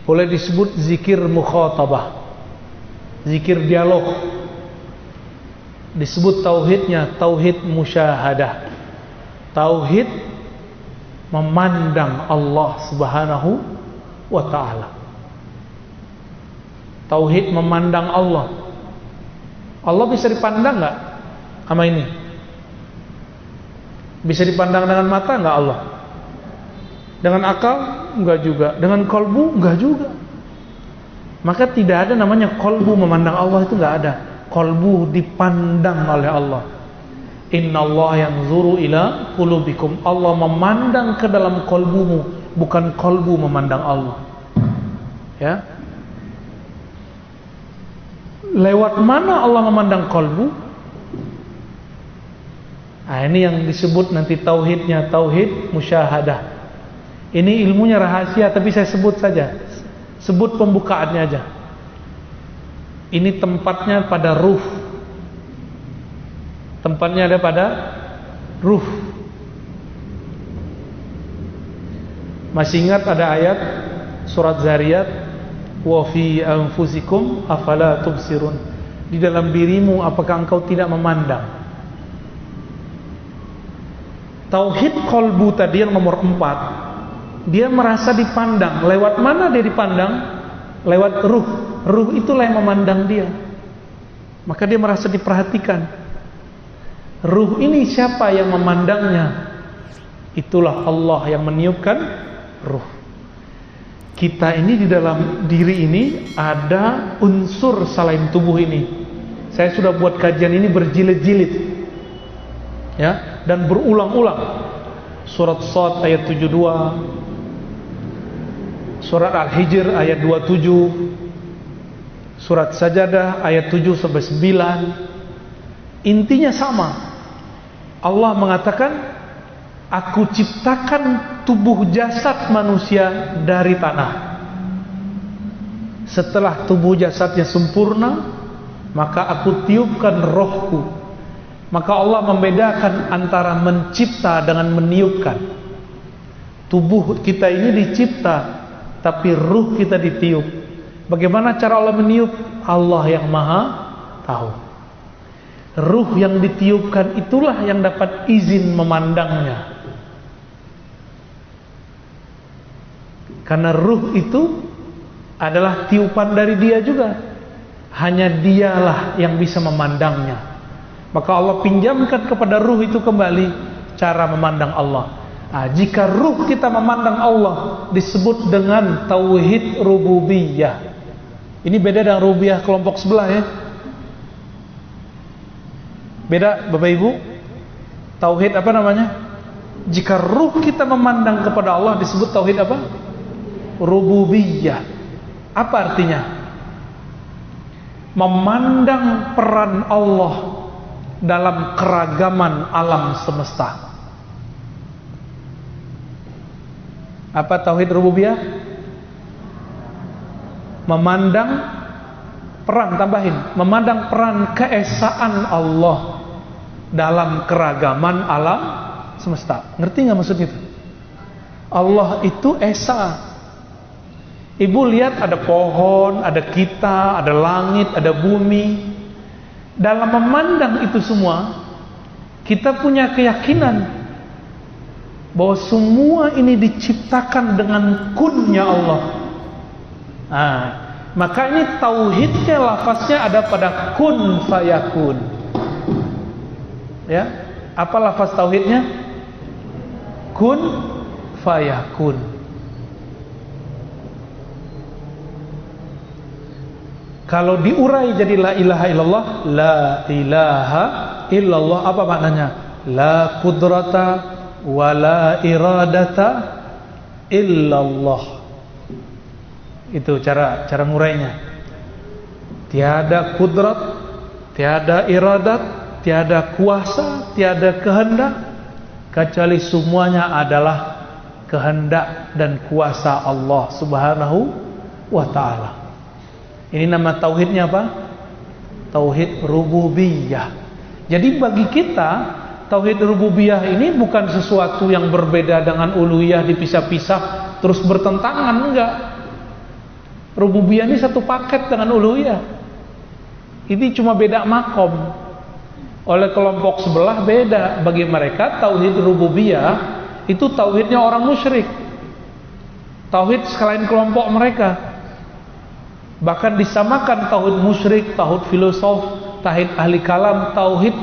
boleh disebut zikir mukhatabah, zikir dialog. Disebut tauhidnya tauhid musyahadah, tauhid memandang Allah Subhanahu wa ta'ala. Tauhid memandang Allah. Allah bisa dipandang nggak sama ini? Bisa dipandang dengan mata nggak Allah? Dengan akal? Enggak juga. Dengan kolbu? Enggak juga. Maka tidak ada namanya kolbu memandang Allah, itu enggak ada. Kolbu dipandang oleh Allah. Innallaha yanzuru ila qulubikum. Allah memandang ke dalam kolbumu, bukan kolbu memandang Allah. Ya. Lewat mana Allah memandang kolbu? Nah, ini yang disebut nanti tauhidnya tauhid musyahadah. Ini ilmunya rahasia, tapi saya sebut saja. Sebut pembukaannya aja. Ini tempatnya pada ruh. Tempatnya ada pada ruh. Masih ingat ada ayat surat Zariyat, wa fi anfusikum afala tubsirun. Di dalam dirimu apakah engkau tidak memandang? Tauhid qalbu tadi yang nomor 4, dia merasa dipandang. Lewat mana dia dipandang? Lewat ruh. Ruh itulah yang memandang dia. Maka dia merasa diperhatikan. Ruh ini siapa yang memandangnya? Itulah Allah yang meniupkan ruh. Kita ini di dalam diri ini ada unsur selain tubuh ini. Saya sudah buat kajian ini berjilid-jilid, ya, dan berulang-ulang. Surat Shad ayat 72, surat Al-Hijr ayat 27, surat Sajadah ayat 7 sampai 9. Intinya sama. Allah mengatakan, aku ciptakan tubuh jasad manusia dari tanah. Setelah tubuh jasadnya sempurna, maka aku tiupkan rohku. Maka Allah membedakan antara mencipta dengan meniupkan. Tubuh kita ini dicipta, tapi ruh kita ditiup. Bagaimana cara Allah meniup? Allah yang maha tahu. Ruh yang ditiupkan itulah yang dapat izin memandangnya. Karena ruh itu adalah tiupan dari dia juga. Hanya dialah yang bisa memandangnya. Maka Allah pinjamkan kepada ruh itu kembali cara memandang Allah. Nah, jika ruh kita memandang Allah, disebut dengan tauhid rububiyah. Ini beda dengan rububiyah kelompok sebelah, ya. Beda, Bapak Ibu. Tauhid apa namanya? Jika ruh kita memandang kepada Allah, disebut tauhid apa? Rububiyah. Apa artinya? Memandang peran Allah dalam keragaman alam semesta. Apa tauhid rububiyah? Memandang peran, tambahin, memandang peran keesaan Allah dalam keragaman alam semesta. Ngerti nggak maksud itu? Allah itu esa. Ibu lihat ada pohon, ada kita, ada langit, ada bumi. Dalam memandang itu semua, kita punya keyakinan bahwa semua ini diciptakan dengan kunnya Allah. Nah, maka ini tauhidnya, lafaznya ada pada kun fayakun. Ya, apa lafaz tauhidnya? Kun fayakun. Kalau diurai jadi la ilaha illallah, la ilaha illallah, apa maknanya? La qudrata wa la iradata illallah. Itu cara ngurainya. Tiada kudrat, tiada iradat, tiada kuasa, tiada kehendak, kecuali semuanya adalah kehendak dan kuasa Allah Subhanahu wa ta'ala. Ini nama tauhidnya apa? Tauhid rububiyah. Jadi bagi kita, tauhid rububiyah ini bukan sesuatu yang berbeda dengan uluhiyah dipisah-pisah terus bertentangan, enggak. Rububiyah ini satu paket dengan uluhiyah. Ini cuma beda makom. Oleh kelompok sebelah beda. Bagi mereka tauhid rububiyah itu tauhidnya orang musyrik. Tauhid selain kelompok mereka. Bahkan disamakan tauhid musyrik, tauhid filosof, tauhid ahli kalam, tauhid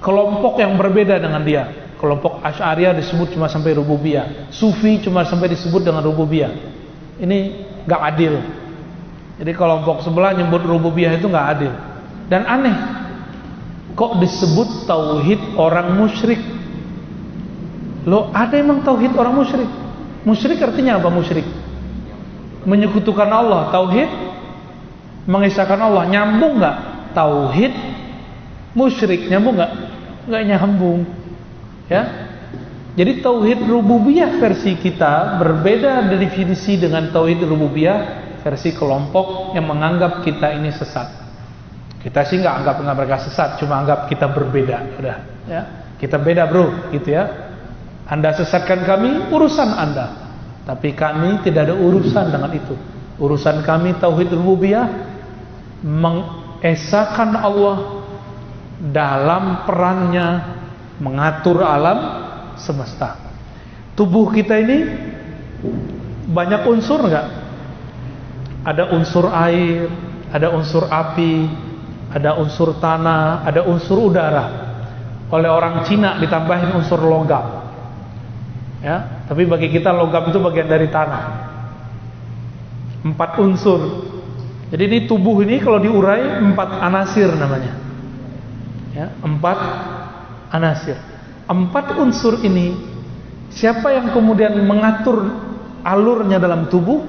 kelompok yang berbeda dengan dia. Kelompok Asy'ariyah disebut cuma sampai rububiyah, Sufi cuma sampai disebut dengan rububiyah. Ini gak adil. Jadi kelompok sebelah nyebut rububiyah itu gak adil. Dan aneh, kok disebut tauhid orang musyrik? Loh, ada emang tauhid orang musyrik? Musyrik artinya apa musyrik? Menyekutukan Allah. Tauhid mengesahkan Allah. Nyambung gak? Tauhid musyrik nyambung gak? Gak nyambung. Ya. Jadi tauhid rububiyah versi kita berbeda definisi dengan tauhid rububiyah versi kelompok yang menganggap kita ini sesat. Kita sih nggak anggap mereka sesat, cuma anggap kita berbeda. Udah, ya. Kita beda, bro, gitu ya. Anda sesatkan kami, urusan Anda. Tapi kami tidak ada urusan dengan itu. Urusan kami tauhid rububiyah, mengesahkan Allah dalam perannya mengatur alam semesta. Tubuh kita ini banyak unsur enggak? Ada unsur air, ada unsur api, ada unsur tanah, ada unsur udara. Oleh orang Cina ditambahin unsur logam. Ya, tapi bagi kita logam itu bagian dari tanah. 4 unsur. Jadi ini tubuh ini kalau diurai 4 anasir namanya. Ya, 4 anasir. 4 unsur ini siapa yang kemudian mengatur alurnya dalam tubuh?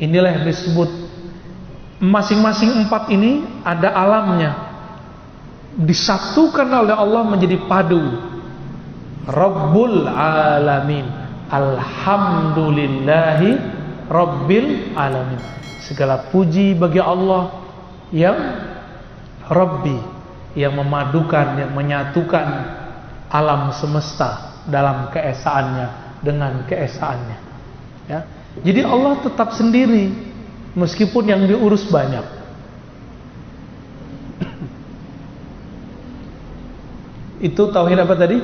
Inilah yang disebut masing-masing 4 ini ada alamnya. Disatukan oleh Allah menjadi padu. Rabbul alamin. Alhamdulillahi Rabbil alamin. Segala puji bagi Allah yang Rabbi, yang memadukan, yang menyatukan alam semesta dalam keesaannya dengan keesaannya. Ya. Jadi Allah tetap sendiri meskipun yang diurus banyak. Itu tauhid apa tadi?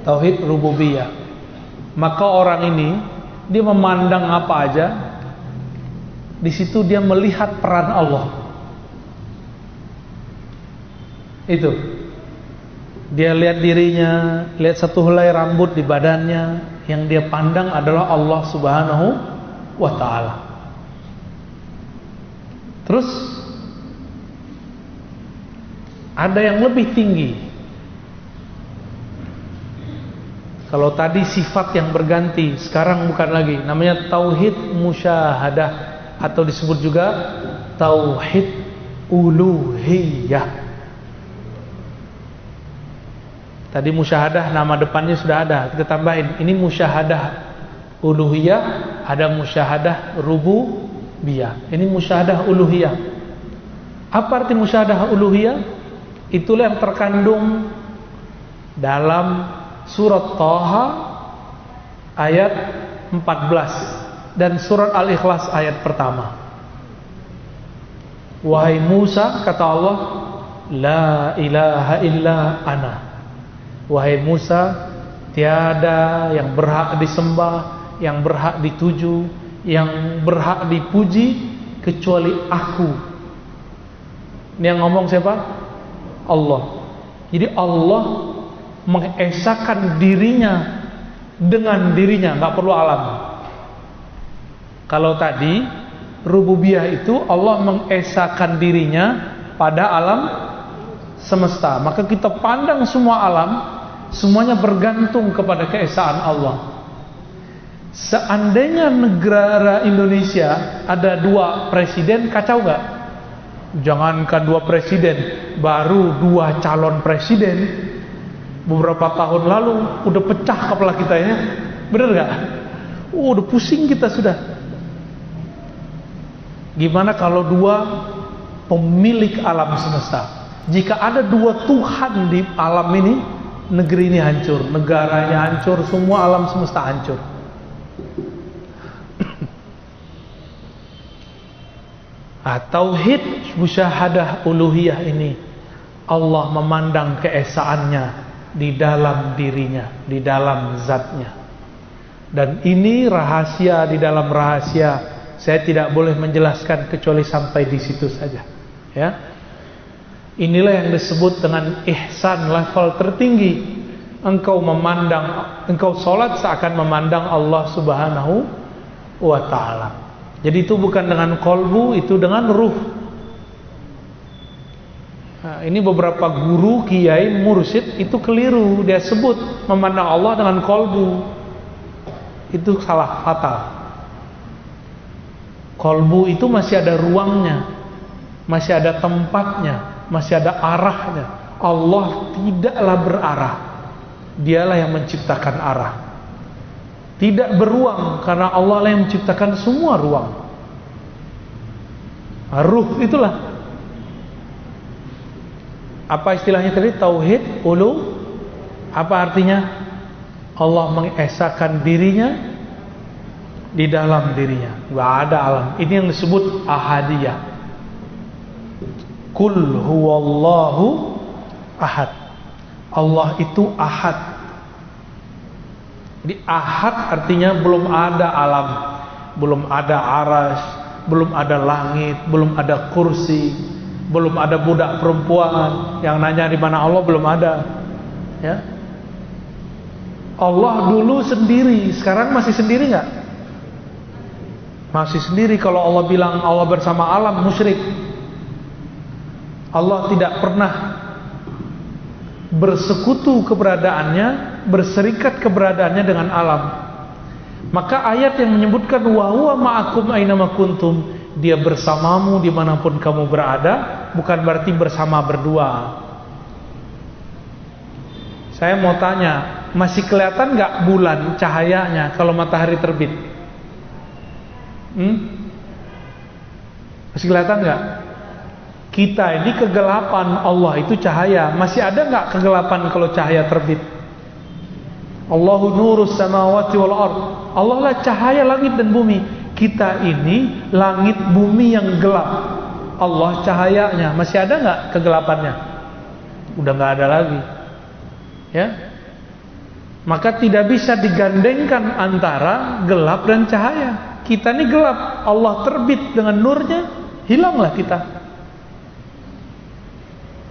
Tauhid rububiyah. Maka orang ini dia memandang apa aja, di situ dia melihat peran Allah. Itu. Dia lihat dirinya, lihat satu helai rambut di badannya, yang dia pandang adalah Allah Subhanahu wa ta'ala. Terus ada yang lebih tinggi. Kalau tadi sifat yang berganti, sekarang bukan lagi, namanya tauhid musyahadah atau disebut juga tauhid uluhiyah. Tadi musyahadah nama depannya sudah ada, kita tambahin ini musyahadah uluhiyah, ada musyahadah rububiyah. Ini musyahadah uluhiyah. Apa arti musyahadah uluhiyah? Itulah yang terkandung dalam surat Thaha ayat 14 dan surat Al-Ikhlas ayat pertama. Wahai Musa, kata Allah, la ilaha illa ana. Wahai Musa, tiada yang berhak disembah, yang berhak dituju, yang berhak dipuji kecuali aku. Ini yang ngomong siapa? Allah. Jadi Allah mengesahkan dirinya dengan dirinya, nggak perlu alam. Kalau tadi rububiyah itu Allah mengesahkan dirinya pada alam semesta, maka kita pandang semua alam, semuanya bergantung kepada keesaan Allah. Seandainya negara Indonesia ada 2 presiden, kacau nggak? Jangankan 2 presiden, baru 2 calon presiden beberapa tahun lalu udah pecah kepala kita ya, bener gak? Udah pusing kita sudah. Gimana kalau 2 pemilik alam semesta? Jika ada 2 Tuhan di alam ini, negeri ini hancur, negaranya hancur, semua alam semesta hancur. Tauhid musyahadah uluhiyah ini, Allah memandang keesaannya di dalam dirinya, di dalam zatnya. Dan ini rahasia di dalam rahasia. Saya tidak boleh menjelaskan kecuali sampai di situ saja. Ya, inilah yang disebut dengan ihsan, level tertinggi. Engkau sholat seakan memandang Allah Subhanahu wa ta'ala. Jadi itu bukan dengan kolbu, itu dengan ruh. Nah, ini beberapa guru, kiai, mursyid itu keliru. Dia sebut memandang Allah dengan kolbu. Itu salah fatal. Kolbu itu masih ada ruangnya, masih ada tempatnya, masih ada arahnya. Allah tidaklah berarah. Dialah yang menciptakan arah. Tidak beruang, karena Allah lah yang menciptakan semua ruang. Ruh itulah. Apa istilahnya tadi? Tauhid ulu. Apa artinya? Allah mengesakan dirinya di dalam dirinya. Gak ada alam. Ini yang disebut ahadiyah. Kul huwallahu ahad. Allah itu ahad. Jadi ahad artinya belum ada alam, belum ada aras, belum ada langit, belum ada kursi, belum ada budak perempuan yang nanya di mana Allah, belum ada. Ya. Allah dulu sendiri, sekarang masih sendiri nggak? Masih sendiri. Kalau Allah bilang Allah bersama alam, musyrik. Allah tidak pernah bersekutu keberadaannya, berserikat keberadaannya dengan alam. Maka ayat yang menyebutkan wa huwa ma'akum ainama kuntum, dia bersamamu dimanapun kamu berada, bukan berarti bersama berdua. Saya mau tanya, masih kelihatan gak bulan cahayanya kalau matahari terbit? Masih kelihatan gak? Kita ini kegelapan, Allah itu cahaya. Masih ada gak kegelapan kalau cahaya terbit? Allahu nurus samawati wal ard. Allah lah cahaya langit dan bumi. Kita ini langit bumi yang gelap. Allah cahayanya. Masih ada nggak kegelapannya? Udah nggak ada lagi. Ya. Maka tidak bisa digandengkan antara gelap dan cahaya. Kita ini gelap, Allah terbit dengan nurnya, hilanglah kita.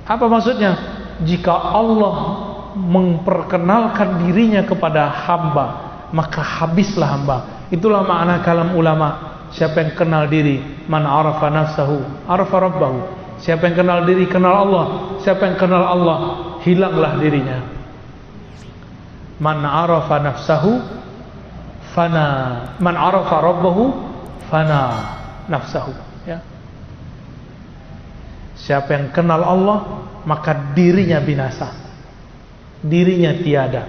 Apa maksudnya? Jika Allah memperkenalkan dirinya kepada hamba, maka habislah hamba. Itulah makna kalam ulama. Siapa yang kenal diri, man arafa nafsahu arafa rabbahu. Siapa yang kenal diri, kenal Allah. Siapa yang kenal Allah, hilanglah dirinya. Man arafa nafsahu fana, man arafa rabbahu fana nafsahu. Ya. Siapa yang kenal Allah, maka dirinya binasa, dirinya tiada.